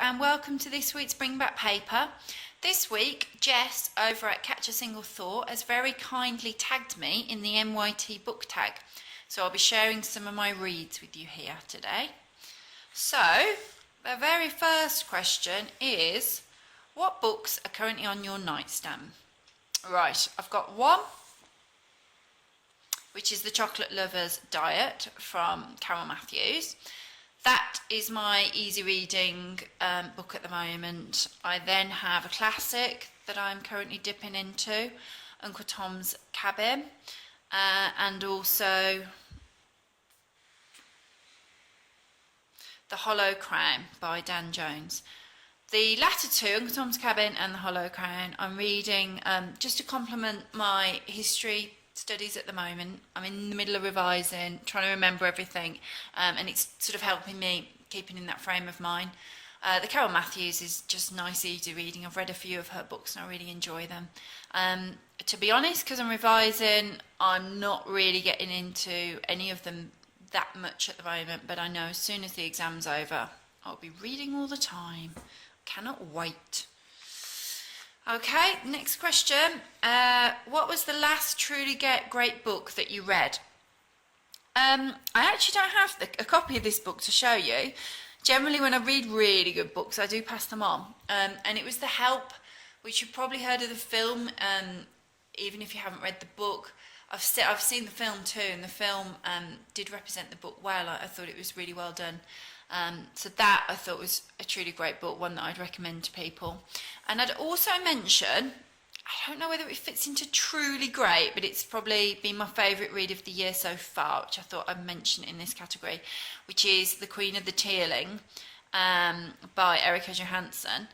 and welcome to this week's Bring Back Paper. This week, Jess over at Catch a Single Thought has very kindly tagged me in the NYT Book tag. So I'll be sharing some of my reads with you here today. So, the very first question is, what books are currently on your nightstand? Right, I've got one, which is The Chocolate Lover's Diet from Carol Matthews. That is my easy reading book at the moment. I then have a classic that I'm currently dipping into, Uncle Tom's Cabin, and also The Hollow Crown by Dan Jones. The latter two, Uncle Tom's Cabin and The Hollow Crown, I'm reading just to complement my history studies at the moment. I'm in the middle of revising, trying to remember everything, and it's sort of helping me keeping in that frame of mind. The Carol Matthews is just nice, easy reading. I've read a few of her books and I really enjoy them. To be honest, because I'm revising, I'm not really getting into any of them that much at the moment, but I know as soon as the exam's over, I'll be reading all the time. Cannot wait. Okay, next question. What was the last truly great book that you read? I actually don't have a copy of this book to show you. Generally, when I read really good books, I do pass them on. And it was The Help, which you've probably heard of the film, even if you haven't read the book. I've seen the film too, and the film did represent the book well. I thought it was really well done. So that I thought was a truly great book, one that I'd recommend to people. And I'd also mention, I don't know whether it fits into truly great, but it's probably been my favourite read of the year so far, which I thought I'd mention in this category, which is The Queen of the Tearling by Erica Johansson.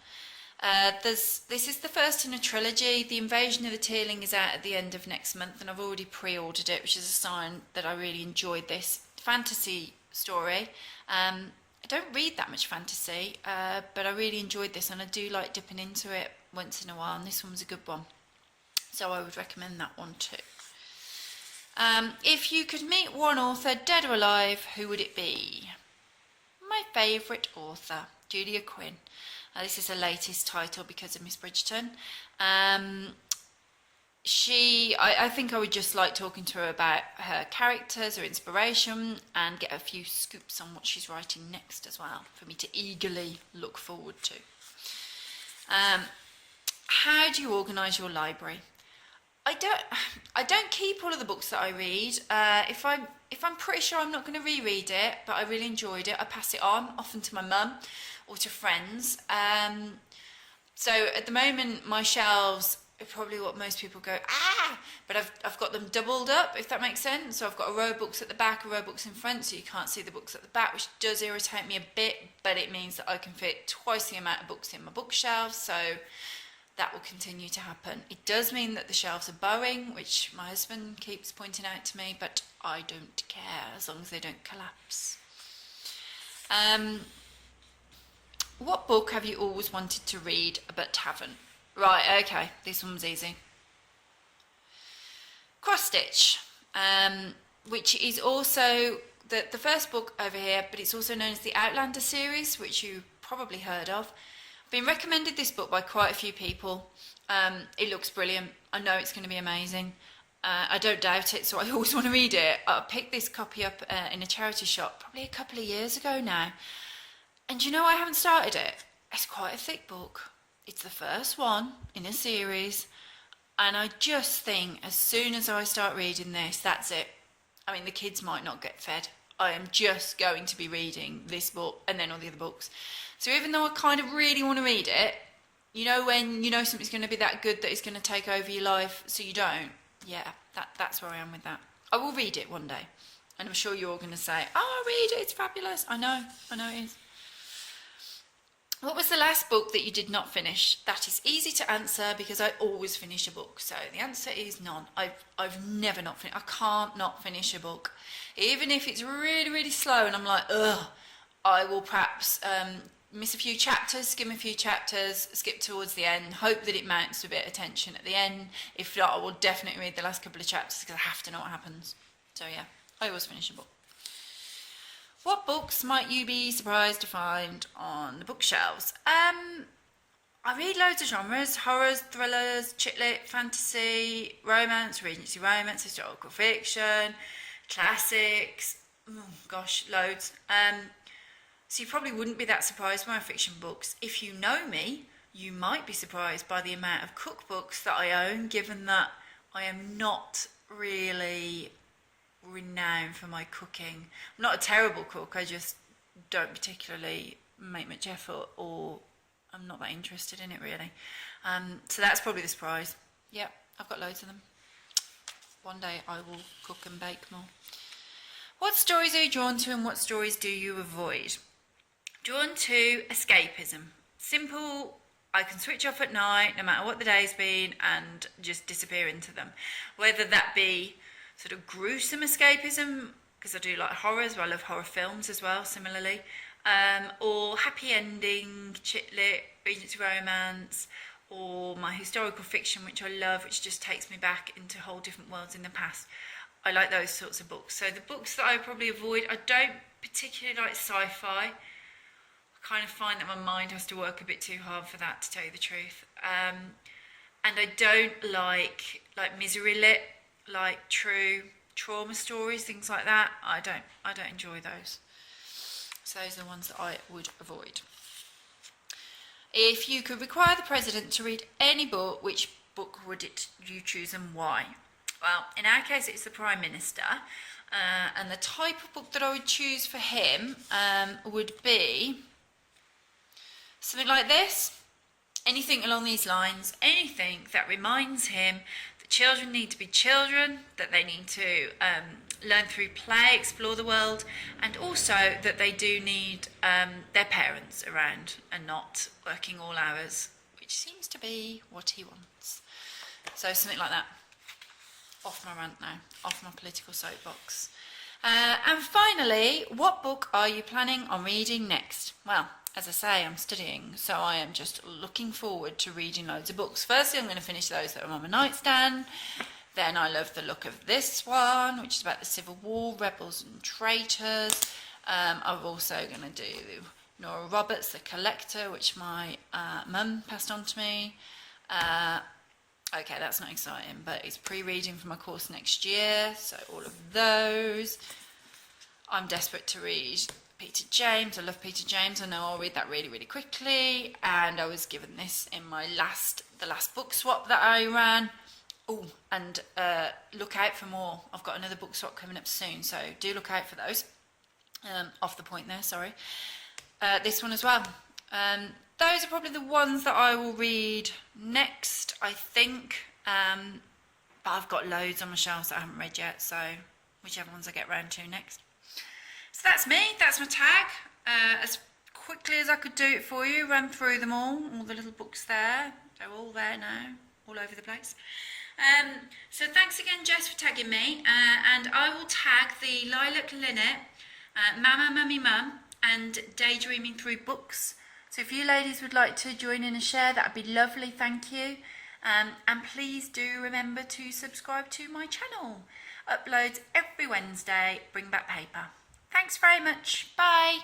This is the first in a trilogy. The Invasion of the Tearling is out at the end of next month, and I've already pre-ordered it, which is a sign that I really enjoyed this fantasy story. I don't read that much fantasy, but I really enjoyed this, and I do like dipping into it once in a while, and this one was a good one. So I would recommend that one too. If you could meet one author, dead or alive, who would it be? My favourite author, Julia Quinn. This is her latest title because of Miss Bridgerton. I think I would just like talking to her about her characters, her inspiration, and get a few scoops on what she's writing next as well, for me to eagerly look forward to. How do you organise your library? I don't keep all of the books that I read. If I'm pretty sure I'm not going to reread it, but I really enjoyed it, I pass it on, often to my mum or to friends. So at the moment, my shelves are probably what most people go, but I've got them doubled up, if that makes sense. So I've got a row of books at the back, a row of books in front, so you can't see the books at the back, which does irritate me a bit, but it means that I can fit twice the amount of books in my bookshelves, so that will continue to happen. It does mean that the shelves are bowing, which my husband keeps pointing out to me, but I don't care as long as they don't collapse. What book have you always wanted to read but haven't? Right, okay, this one's easy. Cross Stitch, which is also the first book over here, but it's also known as the Outlander series, which you probably heard of. I've been recommended this book by quite a few people. It looks brilliant. I know it's going to be amazing. I don't doubt it, so I always want to read it. I picked this copy up in a charity shop probably a couple of years ago now. And you know, I haven't started it. It's quite a thick book. It's the first one in a series. And I just think as soon as I start reading this, that's it. I mean, the kids might not get fed. I am just going to be reading this book and then all the other books. So even though I kind of really want to read it, you know when you know something's going to be that good that it's going to take over your life so you don't? Yeah, that's where I am with that. I will read it one day. And I'm sure you're all going to say, oh, read it, it's fabulous. I know it is. What was the last book that you did not finish? That is easy to answer because I always finish a book. So the answer is none. I've never not finished. I can't not finish a book. Even if it's really, really slow and I'm like, ugh, I will perhaps miss a few chapters, skim a few chapters, skip towards the end, hope that it mounts to a bit of tension at the end. If not, I will definitely read the last couple of chapters because I have to know what happens. So yeah, I always finish a book. What books might you be surprised to find on the bookshelves? I read loads of genres: horrors, thrillers, chick lit, fantasy, romance, Regency romance, historical fiction, classics. Oh gosh, loads. So you probably wouldn't be that surprised by my fiction books. If you know me, you might be surprised by the amount of cookbooks that I own, given that I am not really renowned for my cooking. I'm not a terrible cook, I just don't particularly make much effort, or I'm not that interested in it really. So that's probably the surprise. Yep, I've got loads of them. One day I will cook and bake more. What stories are you drawn to and what stories do you avoid? Drawn to escapism. Simple, I can switch off at night no matter what the day's been and just disappear into them. Whether that be sort of gruesome escapism, because I do like horrors, but I love horror films as well, similarly, or happy ending, chick lit, Regency romance, or my historical fiction, which I love, which just takes me back into whole different worlds in the past. I like those sorts of books. So the books that I probably avoid, I don't particularly like sci-fi. I kind of find that my mind has to work a bit too hard for that, to tell you the truth. And I don't like misery lit, like true trauma stories, things like that. I don't enjoy those. So those are the ones that I would avoid. If you could require the president to read any book, which book would you choose and why? Well, in our case, it's the Prime Minister, and the type of book that I would choose for him would be something like this. Anything along these lines, anything that reminds him that children need to be children, that they need to learn through play, explore the world, and also that they do need their parents around and not working all hours, which seems to be what he wants. So something like that. Off my rant now, off my political soapbox. And finally, what book are you planning on reading next? Well, as I say, I'm studying, so I am just looking forward to reading loads of books. Firstly, I'm going to finish those that are on my nightstand. Then I love the look of this one, which is about the Civil War, rebels and traitors. I'm also going to do Nora Roberts, The Collector, which my mum passed on to me. Okay, that's not exciting, but it's pre-reading for my course next year, so all of those. I'm desperate to read Peter James. I love Peter James. I know I'll read that really, really quickly. And I was given this in my the last book swap that I ran. Oh, and look out for more. I've got another book swap coming up soon, so do look out for those. Off the point there, sorry. This one as well. Those are probably the ones that I will read next, I think. But I've got loads on my shelves that I haven't read yet, so whichever ones I get round to next. So that's me, that's my tag. As quickly as I could do it for you, run through them all the little books there. They're all there now, all over the place. So thanks again, Jess, for tagging me. And I will tag the Lilac Linnet, Mama Mummy Mum, and Daydreaming Through Books. So if you ladies would like to join in and share, that would be lovely, thank you. And please do remember to subscribe to my channel. Uploads every Wednesday, bring back paper. Thanks very much, bye.